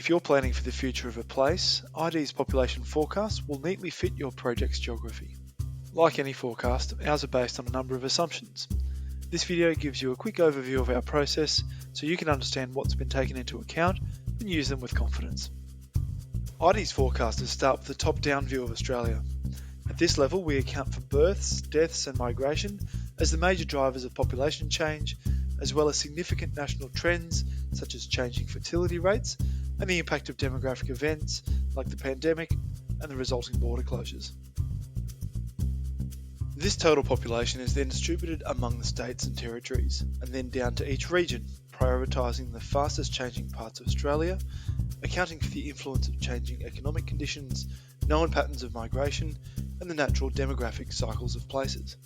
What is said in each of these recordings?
If you're planning for the future of a place, ID's population forecast will neatly fit your project's geography. Like any forecast, ours are based on a number of assumptions. This video gives you a quick overview of our process so you can understand what's been taken into account and use them with confidence. ID's forecasters start with the top-down view of Australia. At this level, we account for births, deaths and migration as the major drivers of population change, as well as significant national trends such as changing fertility rates and the impact of demographic events like the pandemic and the resulting border closures. This total population is then distributed among the states and territories, and then down to each region, prioritising the fastest changing parts of Australia, accounting for the influence of changing economic conditions, known patterns of migration, and the natural demographic cycles of places.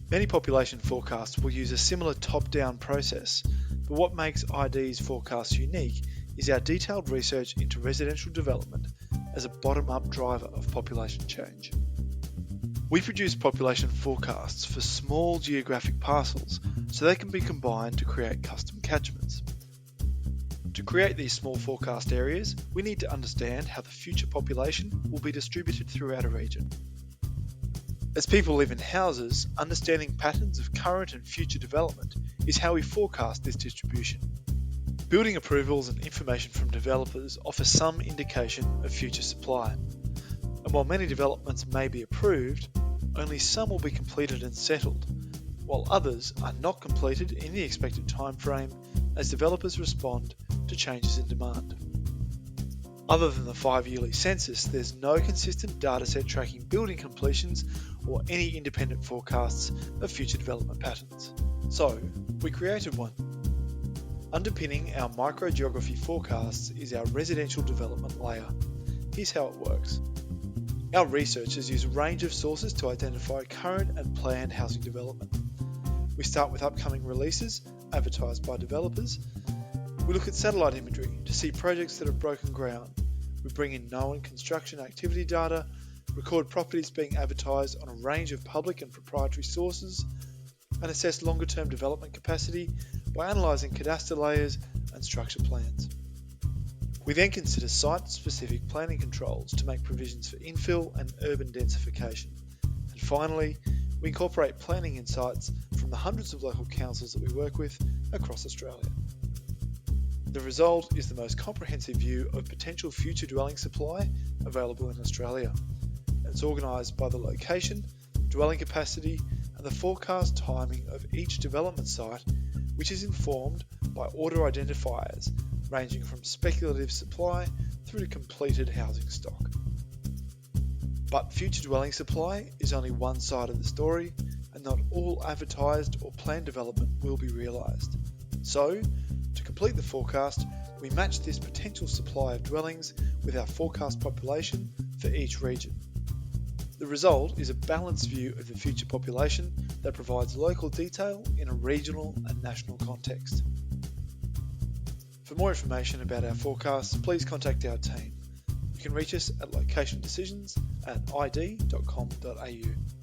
Many population forecasts will use a similar top-down process, but what makes ID's forecasts unique is our detailed research into residential development as a bottom-up driver of population change. We produce population forecasts for small geographic parcels so they can be combined to create custom catchments. To create these small forecast areas, we need to understand how the future population will be distributed throughout a region. As people live in houses, understanding patterns of current and future development is how we forecast this distribution. Building approvals and information from developers offer some indication of future supply. And while many developments may be approved, only some will be completed and settled, while others are not completed in the expected timeframe as developers respond to changes in demand. Other than the 5-yearly census, there's no consistent dataset tracking building completions or any independent forecasts of future development patterns. So, we created one. Underpinning our microgeography forecasts is our residential development layer. Here's how it works. Our researchers use a range of sources to identify current and planned housing development. We start with upcoming releases advertised by developers. We look at satellite imagery to see projects that have broken ground. We bring in known construction activity data, record properties being advertised on a range of public and proprietary sources, and assess longer-term development capacity by analysing cadastre layers and structure plans. We then consider site-specific planning controls to make provisions for infill and urban densification. And finally, we incorporate planning insights from the hundreds of local councils that we work with across Australia. The result is the most comprehensive view of potential future dwelling supply available in Australia. It's organised by the location, dwelling capacity, and the forecast timing of each development site, which is informed by order identifiers ranging from speculative supply through to completed housing stock. But future dwelling supply is only one side of the story, and not all advertised or planned development will be realised. So, to complete the forecast, we match this potential supply of dwellings with our forecast population for each region. The result is a balanced view of the future population that provides local detail in a regional and national context. For more information about our forecasts, please contact our team. You can reach us at locationdecisions@id.com.au.